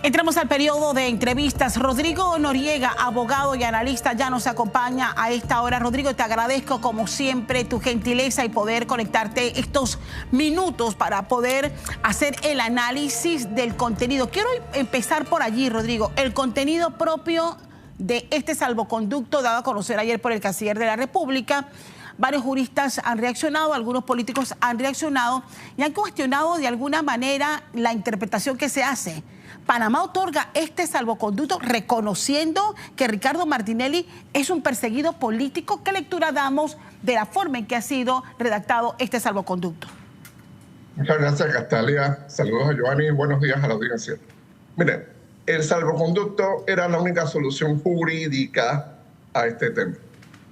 Entramos al periodo de entrevistas. Rodrigo Noriega, abogado y analista, ya nos acompaña a esta hora. Rodrigo, te agradezco como siempre tu gentileza y poder conectarte estos minutos para poder hacer el análisis del contenido. Quiero empezar por allí, Rodrigo. El contenido propio de este salvoconducto dado a conocer ayer por el canciller de la República. Varios juristas han reaccionado, algunos políticos han reaccionado y han cuestionado de alguna manera la interpretación que se hace. Panamá otorga este salvoconducto reconociendo que Ricardo Martinelli es un perseguido político. ¿Qué lectura damos de la forma en que ha sido redactado este salvoconducto? Muchas gracias, Castalia. Saludos a Giovanni y buenos días a la audiencia. Miren, el salvoconducto era la única solución jurídica a este tema.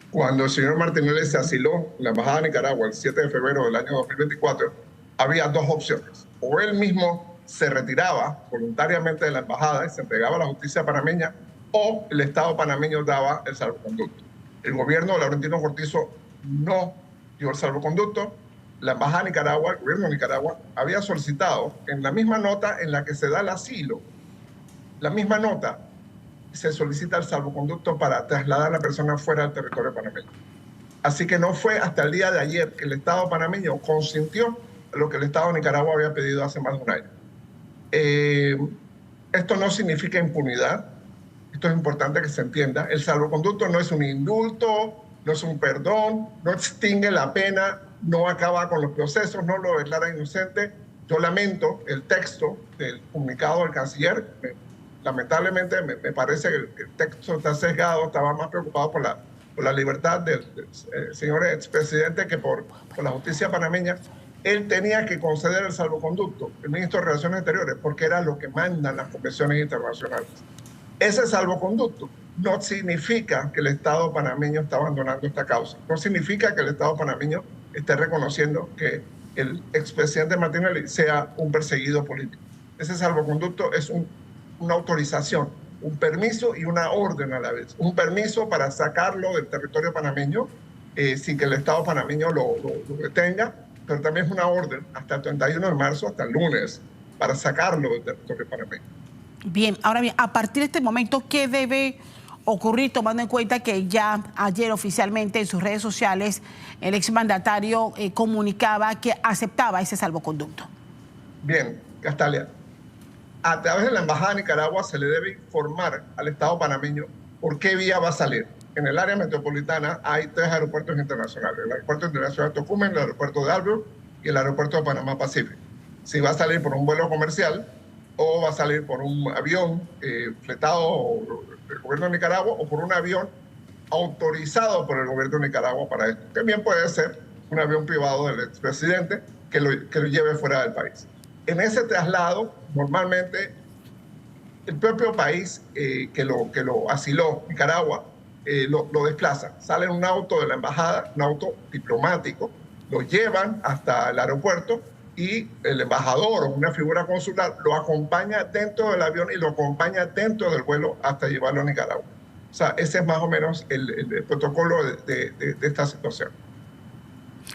Cuando el señor Martinelli se asiló en la Embajada de Nicaragua el 7 de febrero del año 2024, había dos opciones. O él mismo se retiraba voluntariamente de la embajada y se entregaba a la justicia panameña, o el Estado panameño daba el salvoconducto. El gobierno de Laurentino Cortizo no dio el salvoconducto. La embajada de Nicaragua, el gobierno de Nicaragua, había solicitado en la misma nota en la que se da el asilo, la misma nota, se solicita el salvoconducto para trasladar a la persona fuera del territorio panameño. Así que no fue hasta el día de ayer que el Estado panameño consintió a lo que el Estado de Nicaragua había pedido hace más de un año. Esto no significa impunidad, esto es importante que se entienda. El salvoconducto no es un indulto, no es un perdón, no extingue la pena, no acaba con los procesos, no lo declara inocente. Yo lamento el texto del comunicado del canciller. Lamentablemente me parece que el texto está sesgado, estaba más preocupado por la libertad del señor expresidente que por la justicia panameña. Él tenía que conceder el salvoconducto, el ministro de Relaciones Exteriores, porque era lo que mandan las convenciones internacionales. Ese salvoconducto no significa que el Estado panameño está abandonando esta causa. No significa que el Estado panameño esté reconociendo que el expresidente Martinelli sea un perseguido político. Ese salvoconducto es una autorización, un permiso y una orden a la vez. Un permiso para sacarlo del territorio panameño sin que el Estado panameño lo detenga, pero también es una orden hasta el 31 de marzo, hasta el lunes, para sacarlo del territorio panameño. Bien, ahora bien, a partir de este momento, ¿qué debe ocurrir tomando en cuenta que ya ayer oficialmente en sus redes sociales el exmandatario comunicaba que aceptaba ese salvoconducto? Bien, Castalia, a través de la Embajada de Nicaragua se le debe informar al Estado panameño por qué vía va a salir. En el área metropolitana hay 3 aeropuertos internacionales: el aeropuerto internacional de Tocumen, el aeropuerto de Albrook y el aeropuerto de Panamá Pacífico. Si va a salir por un vuelo comercial o va a salir por un avión fletado del gobierno de Nicaragua o por un avión autorizado por el gobierno de Nicaragua para esto. También puede ser un avión privado del expresidente que lo lleve fuera del país. En ese traslado, normalmente, el propio país que lo asiló, Nicaragua, lo desplaza. Sale en un auto de la embajada, un auto diplomático, lo llevan hasta el aeropuerto y el embajador o una figura consular lo acompaña dentro del avión y lo acompaña dentro del vuelo hasta llevarlo a Nicaragua. O sea, ese es más o menos el protocolo de esta situación.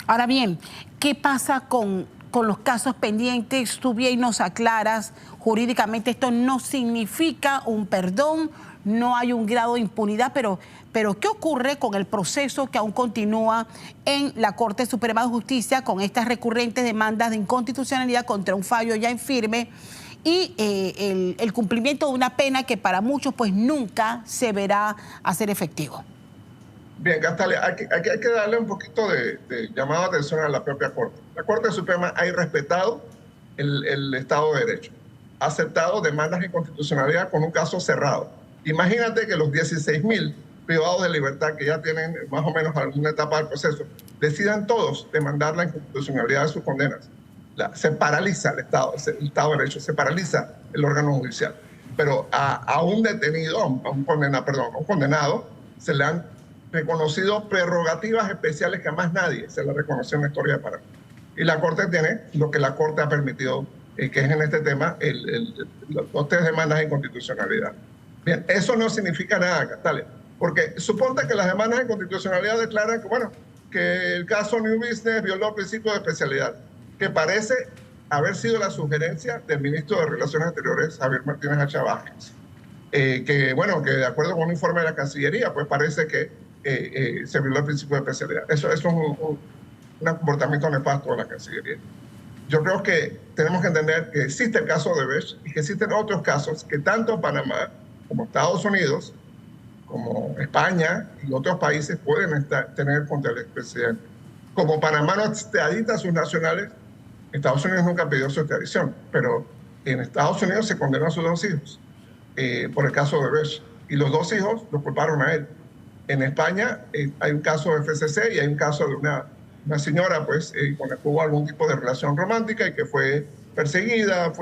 Ahora bien, ¿qué pasa con los casos pendientes? Tú bien nos aclaras, jurídicamente esto no significa un perdón, no hay un grado de impunidad, pero ¿qué ocurre con el proceso que aún continúa en la Corte Suprema de Justicia con estas recurrentes demandas de inconstitucionalidad contra un fallo ya en firme y el cumplimiento de una pena que para muchos pues nunca se verá hacer efectivo? Bien, Castalia, hay que darle un poquito de llamada de atención a la propia Corte. La Corte Suprema ha irrespetado el Estado de Derecho, ha aceptado demandas de inconstitucionalidad con un caso cerrado. Imagínate que los 16.000 privados de libertad que ya tienen más o menos alguna etapa del proceso decidan todos demandar la inconstitucionalidad de sus condenas. Se paraliza el Estado de Derecho, se paraliza el órgano judicial. Pero a un detenido, a un condenado, se le han reconocido prerrogativas especiales que a más nadie se le reconoció en la historia de Panamá. Y la Corte tiene lo que la Corte ha permitido, que es en este tema los 3 demandas de inconstitucionalidad. Bien, eso no significa nada, Castalia, porque suponte que las demandas de inconstitucionalidad declaran que el caso New Business violó el principio de especialidad, que parece haber sido la sugerencia del ministro de Relaciones Exteriores, Javier Martínez Hacha Vázquez, que de acuerdo con un informe de la Cancillería, pues parece que se violó el principio de especialidad. Eso es un comportamiento nefasto de la Cancillería. Yo creo que tenemos que entender que existe el caso de Odebrecht y que existen otros casos que tanto Panamá como Estados Unidos, como España y otros países pueden tener contra el expresidente. Como Panamá no extradita a sus nacionales, Estados Unidos nunca pidió su extradición, pero en Estados Unidos se condenó a sus 2 hijos por el caso de Odebrecht, y los 2 hijos los culparon a él. En España hay un caso de FCC y hay un caso de una señora pues, con la que hubo algún tipo de relación romántica y que fue perseguida,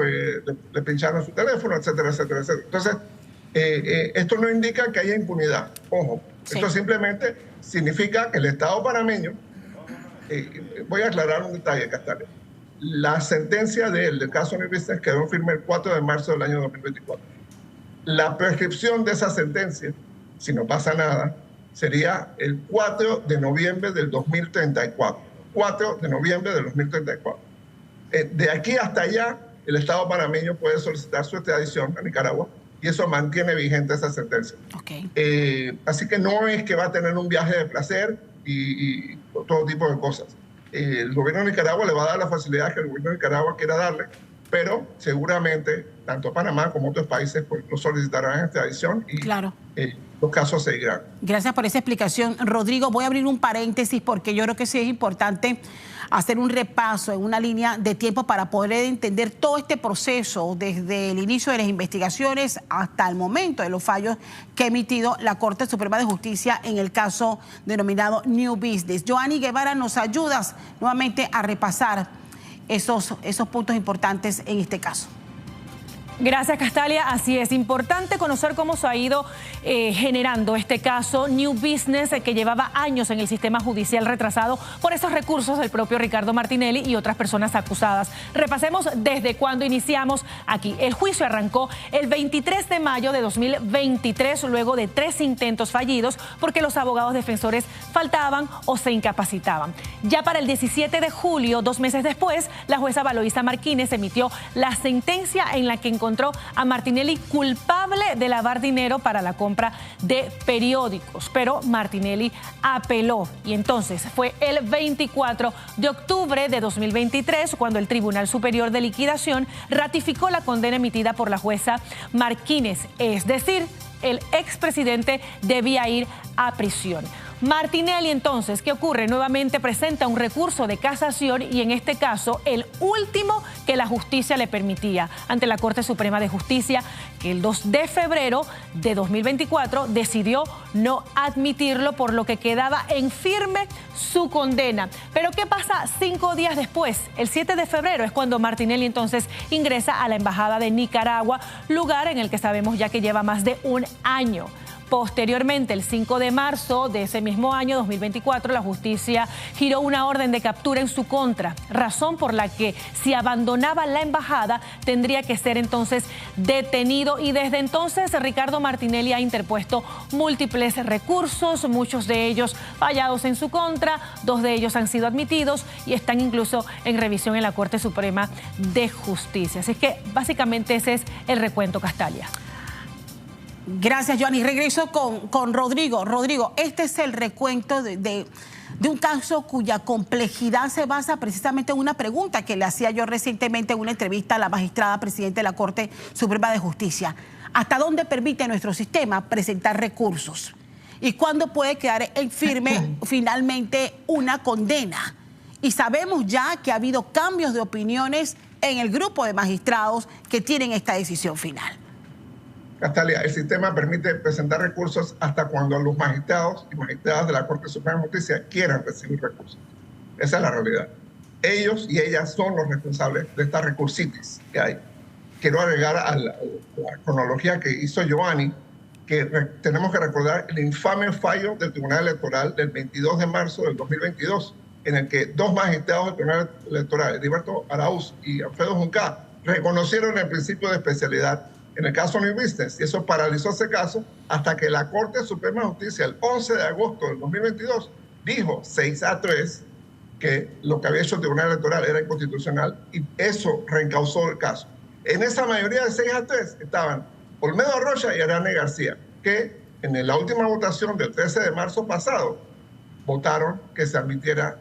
le pincharon su teléfono, etcétera, etcétera, etcétera. Entonces, esto no indica que haya impunidad. Ojo, sí. Esto simplemente significa que el Estado panameño, voy a aclarar un detalle, Castalia. La sentencia del caso New Business quedó firme el 4 de marzo del año 2024. La prescripción de esa sentencia, si no pasa nada, sería el 4 de noviembre del 2034. 4 de noviembre del 2034. De aquí hasta allá, el Estado panameño puede solicitar su extradición a Nicaragua y eso mantiene vigente esa sentencia. Okay. Así que no es que va a tener un viaje de placer y todo tipo de cosas. El gobierno de Nicaragua le va a dar las facilidades que el gobierno de Nicaragua quiera darle, pero seguramente tanto Panamá como otros países pues, lo solicitarán en extradición y claro. Los casos seguirán. Gracias por esa explicación, Rodrigo. Voy a abrir un paréntesis porque yo creo que sí es importante hacer un repaso en una línea de tiempo para poder entender todo este proceso desde el inicio de las investigaciones hasta el momento de los fallos que ha emitido la Corte Suprema de Justicia en el caso denominado New Business. Joanny Guevara, ¿nos ayudas nuevamente a repasar esos puntos importantes en este caso? Gracias, Castalia. Así es, importante conocer cómo se ha ido generando este caso New Business, que llevaba años en el sistema judicial retrasado por esos recursos del propio Ricardo Martinelli y otras personas acusadas. Repasemos desde cuando iniciamos aquí. El juicio arrancó el 23 de mayo de 2023, luego de 3 intentos fallidos porque los abogados defensores faltaban o se incapacitaban. Ya para el 17 de julio, 2 meses después, la jueza Valoisa Martínez emitió la sentencia en la que encontró a Martinelli culpable de lavar dinero para la compra de periódicos, pero Martinelli apeló y entonces fue el 24 de octubre de 2023 cuando el Tribunal Superior de Liquidación ratificó la condena emitida por la jueza Martínez, es decir, el expresidente debía ir a prisión. Martinelli, entonces, ¿qué ocurre? Nuevamente presenta un recurso de casación y en este caso el último que la justicia le permitía ante la Corte Suprema de Justicia, que el 2 de febrero de 2024 decidió no admitirlo, por lo que quedaba en firme su condena. Pero ¿qué pasa 5 días después? El 7 de febrero es cuando Martinelli entonces ingresa a la Embajada de Nicaragua, lugar en el que sabemos ya que lleva más de un año. Posteriormente, el 5 de marzo de ese mismo año, 2024, la justicia giró una orden de captura en su contra, razón por la que si abandonaba la embajada tendría que ser entonces detenido y desde entonces Ricardo Martinelli ha interpuesto múltiples recursos, muchos de ellos fallados en su contra, 2 de ellos han sido admitidos y están incluso en revisión en la Corte Suprema de Justicia. Así que básicamente ese es el recuento, Castalia. Gracias, Joanny. Regreso con Rodrigo. Rodrigo, este es el recuento de un caso cuya complejidad se basa precisamente en una pregunta que le hacía yo recientemente en una entrevista a la magistrada presidenta de la Corte Suprema de Justicia. ¿Hasta dónde permite nuestro sistema presentar recursos? ¿Y cuándo puede quedar en firme finalmente una condena? Y sabemos ya que ha habido cambios de opiniones en el grupo de magistrados que tienen esta decisión final. Castalia, el sistema permite presentar recursos hasta cuando los magistrados y magistradas de la Corte Suprema de Justicia quieran recibir recursos. Esa es la realidad. Ellos y ellas son los responsables de esta recursitis que hay. Quiero agregar a la cronología que hizo Joanny, que tenemos que recordar el infame fallo del Tribunal Electoral del 22 de marzo del 2022, en el que 2 magistrados del Tribunal Electoral, Heriberto Arauz y Alfredo Juncá, reconocieron el principio de especialidad en el caso New Business, y eso paralizó ese caso hasta que la Corte Suprema de Justicia, el 11 de agosto del 2022, dijo 6-3 que lo que había hecho el Tribunal Electoral era inconstitucional y eso reencauzó el caso. En esa mayoría de 6-3 estaban Olmedo Rocha y Ariane García, que en la última votación del 13 de marzo pasado votaron que se admitiera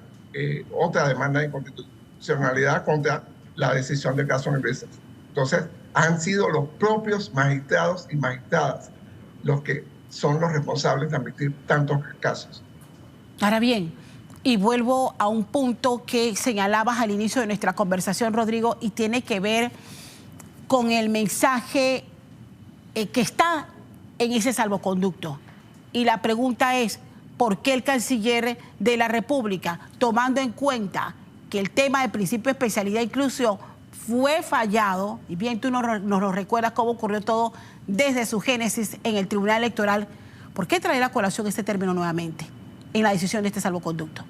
otra demanda de inconstitucionalidad contra la decisión del caso New Business. Entonces, han sido los propios magistrados y magistradas los que son los responsables de admitir tantos casos. Ahora bien, y vuelvo a un punto que señalabas al inicio de nuestra conversación, Rodrigo, y tiene que ver con el mensaje que está en ese salvoconducto. Y la pregunta es, ¿por qué el canciller de la República, tomando en cuenta que el tema del principio de especialidad e inclusión fue fallado, y bien tú nos lo recuerdas cómo ocurrió todo desde su génesis en el Tribunal Electoral, ¿por qué traer a colación este término nuevamente en la decisión de este salvoconducto?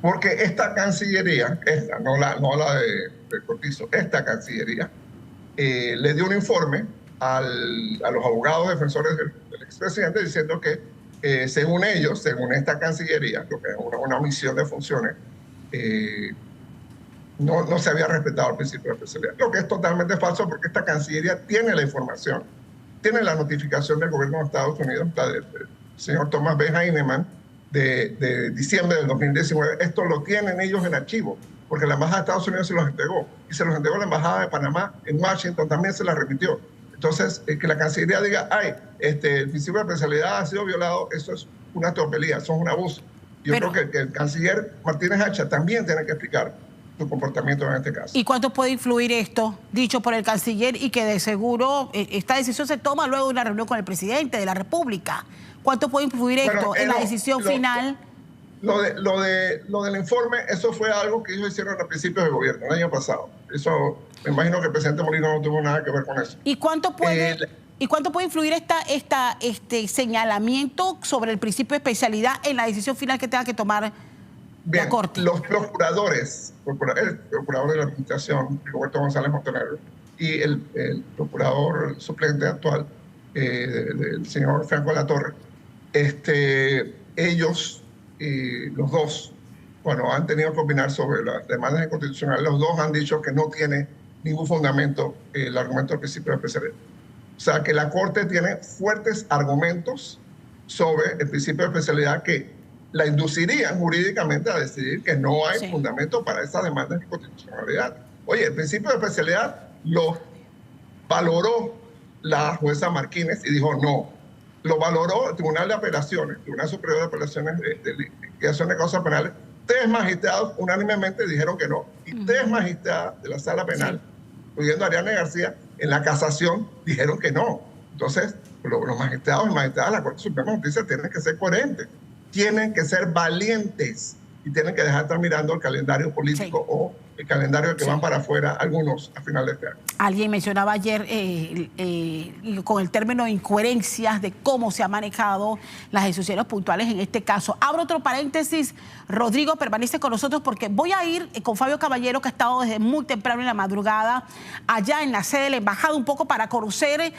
Porque esta Cancillería, no la de Cortizo, esta Cancillería le dio un informe a los abogados defensores del expresidente diciendo que según ellos, según esta Cancillería, lo que es una omisión de funciones, no se había respetado el principio de especialidad. Lo que es totalmente falso porque esta Cancillería tiene la información, tiene la notificación del gobierno de Estados Unidos, la del señor Thomas B. Heinemann, de diciembre del 2019. Esto lo tienen ellos en archivo, porque la Embajada de Estados Unidos se los entregó, y se los entregó la Embajada de Panamá en Washington, también se la remitió. Entonces, que la Cancillería diga, el principio de especialidad ha sido violado, eso es una tropelía, eso es un abuso. Yo creo que el canciller Martínez Hacha también tiene que explicar su comportamiento en este caso. ¿Y cuánto puede influir esto, dicho por el canciller, y que de seguro esta decisión se toma luego de una reunión con el presidente de la República? ¿Cuánto puede influir esto en la decisión final? Lo del informe, eso fue algo que ellos hicieron a principios de gobierno, el año pasado. Eso, me imagino que el presidente Molino no tuvo nada que ver con eso. ¿Y cuánto puede influir este señalamiento sobre el principio de especialidad en la decisión final que tenga que tomar la Corte? Los procuradores, el procurador de la Administración, Roberto González Montenegro, y el procurador suplente actual, el señor Franco Latorre, ellos, los dos, bueno, han tenido que opinar sobre las demandas inconstitucionales. Los dos han dicho que no tiene ningún fundamento el argumento del principio de especialidad. O sea, que la Corte tiene fuertes argumentos sobre el principio de especialidad que la inducirían jurídicamente a decidir que no hay fundamento para esa demanda de inconstitucionalidad. Oye, el principio de especialidad lo valoró la jueza Martínez y dijo no. Lo valoró el Tribunal de Apelaciones, el Tribunal Superior de Apelaciones de Liquidación de Causas Penales. 3 magistrados unánimemente dijeron que no. Y 3 magistradas de la Sala Penal, incluyendo a Ariane García, en la casación dijeron que no. Entonces, los magistrados y magistradas de la Corte Suprema de Justicia tienen que ser coherentes, tienen que ser valientes y tienen que dejar de estar mirando el calendario político o el calendario que van para afuera algunos a final de este año. Alguien mencionaba ayer con el término incoherencias de cómo se han manejado las decisiones puntuales en este caso. Abro otro paréntesis. Rodrigo, permanece con nosotros porque voy a ir con Fabio Caballero, que ha estado desde muy temprano en la madrugada allá en la sede de la embajada, un poco para conocer,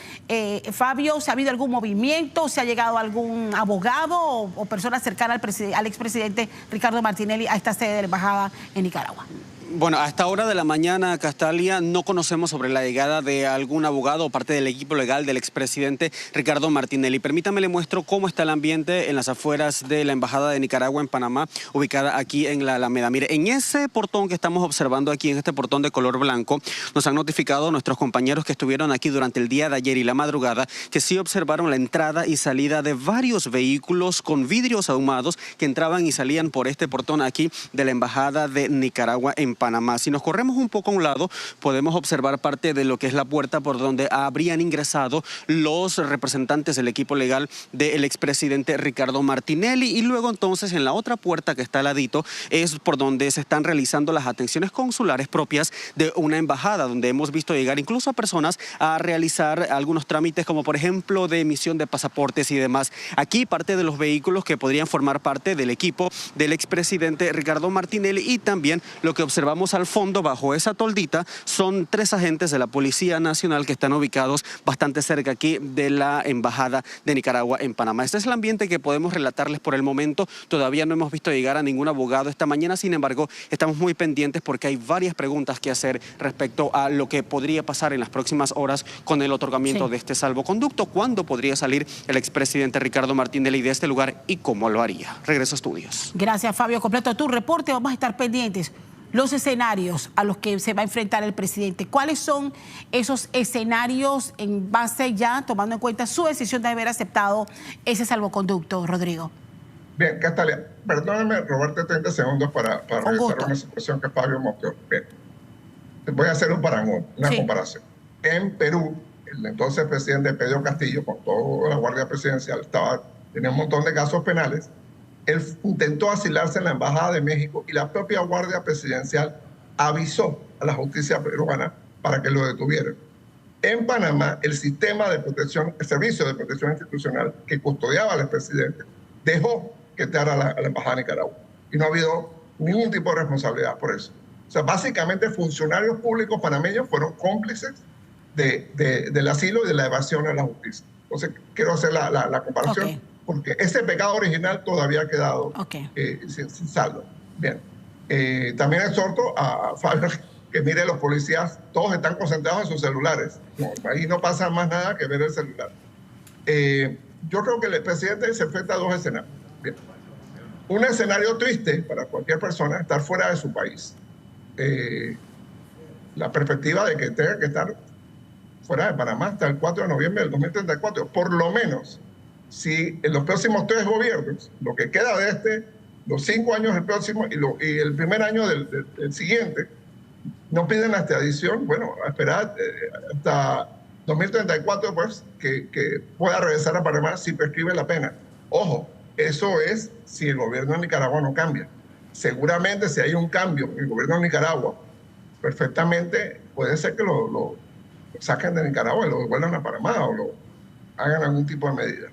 Fabio, si ha habido algún movimiento, si ha llegado algún abogado o persona cercana al expresidente Ricardo Martinelli a esta sede de la embajada en Nicaragua. Bueno, a esta hora de la mañana, Castalia, no conocemos sobre la llegada de algún abogado o parte del equipo legal del expresidente Ricardo Martinelli. Permítame, le muestro cómo está el ambiente en las afueras de la Embajada de Nicaragua en Panamá, ubicada aquí en la Alameda. Mire, en ese portón que estamos observando aquí, en este portón de color blanco, nos han notificado nuestros compañeros que estuvieron aquí durante el día de ayer y la madrugada que sí observaron la entrada y salida de varios vehículos con vidrios ahumados que entraban y salían por este portón aquí de la Embajada de Nicaragua en Panamá. Si nos corremos un poco a un lado, podemos observar parte de lo que es la puerta por donde habrían ingresado los representantes del equipo legal del expresidente Ricardo Martinelli, y luego entonces en la otra puerta que está al ladito es por donde se están realizando las atenciones consulares propias de una embajada, donde hemos visto llegar incluso a personas a realizar algunos trámites como por ejemplo de emisión de pasaportes y demás. Aquí parte de los vehículos que podrían formar parte del equipo del expresidente Ricardo Martinelli, y también lo que observamos observamos al fondo, bajo esa toldita, son 3 agentes de la Policía Nacional que están ubicados bastante cerca aquí de la Embajada de Nicaragua en Panamá. Este es el ambiente que podemos relatarles por el momento. Todavía no hemos visto llegar a ningún abogado esta mañana, sin embargo, estamos muy pendientes porque hay varias preguntas que hacer respecto a lo que podría pasar en las próximas horas con el otorgamiento de este salvoconducto. ¿Cuándo podría salir el expresidente Ricardo Martinelli de este lugar y cómo lo haría? Regreso a estudios. Gracias, Fabio. Completo tu reporte. Vamos a estar pendientes. Los escenarios a los que se va a enfrentar el presidente. ¿Cuáles son esos escenarios en base ya, tomando en cuenta su decisión de haber aceptado ese salvoconducto, Rodrigo? Bien, Castalia, perdóname robarte 30 segundos para revisar una situación que Fabio mostró. Bien, voy a hacer un parangón, una comparación. En Perú, el entonces presidente Pedro Castillo, con toda la Guardia Presidencial, tenía un montón de casos penales. Él intentó asilarse en la Embajada de México y la propia Guardia Presidencial avisó a la justicia peruana para que lo detuvieran. En Panamá, el sistema de protección, el servicio de protección institucional que custodiaba al expresidente, dejó que entrara a la Embajada de Nicaragua. Y no ha habido ningún tipo de responsabilidad por eso. O sea, básicamente funcionarios públicos panameños fueron cómplices del asilo y de la evasión a la justicia. Entonces, quiero hacer la comparación. Porque ese pecado original todavía ha quedado sin saldo. Bien. También exhorto a Fabio que mire, los policías, todos están concentrados en sus celulares. No, ahí no pasa más nada que ver el celular. Yo creo que el presidente se enfrenta a 2 escenarios. Bien. Un escenario triste para cualquier persona, estar fuera de su país. La perspectiva de que tenga que estar fuera de Panamá hasta el 4 de noviembre del 2034, por lo menos. Si en los próximos 3 gobiernos, lo que queda de los 5 años del próximo y el primer año del siguiente, no piden la extradición, bueno, a esperar hasta 2034, pues, que pueda regresar a Panamá si prescribe la pena. Ojo, eso es si el gobierno de Nicaragua no cambia. Seguramente si hay un cambio en el gobierno de Nicaragua, perfectamente puede ser que lo saquen de Nicaragua y lo devuelvan a Panamá o lo hagan algún tipo de medida.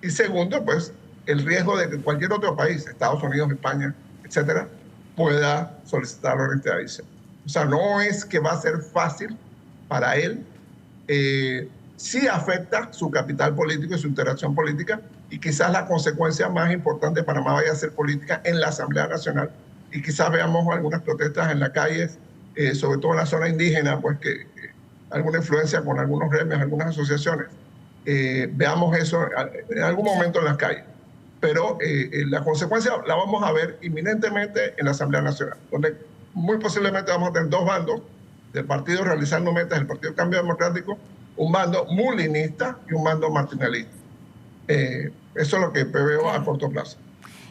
Y segundo, pues, el riesgo de que cualquier otro país, Estados Unidos, España, etcétera, pueda solicitar la extradición. O sea, no es que va a ser fácil para él. Sí afecta su capital político y su interacción política, y quizás la consecuencia más importante de Panamá vaya a ser política en la Asamblea Nacional, y quizás veamos algunas protestas en las calles, sobre todo en la zona indígena, pues que alguna influencia con algunos gremios, algunas asociaciones. Veamos eso en algún momento en las calles. Pero la consecuencia la vamos a ver inminentemente en la Asamblea Nacional, donde muy posiblemente vamos a tener 2 bandos del partido realizando metas, el Partido Cambio Democrático, un bando mulinista y un bando martinelista. Eso es lo que preveo a corto plazo.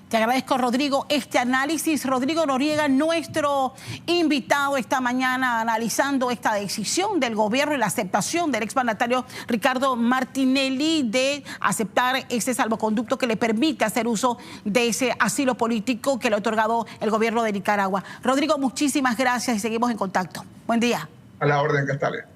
Te agradezco, Rodrigo, este análisis. Rodrigo Noriega, nuestro invitado esta mañana, analizando esta decisión del gobierno y la aceptación del exmandatario Ricardo Martinelli de aceptar ese salvoconducto que le permite hacer uso de ese asilo político que le ha otorgado el gobierno de Nicaragua. Rodrigo, muchísimas gracias y seguimos en contacto. Buen día. A la orden, Castalia.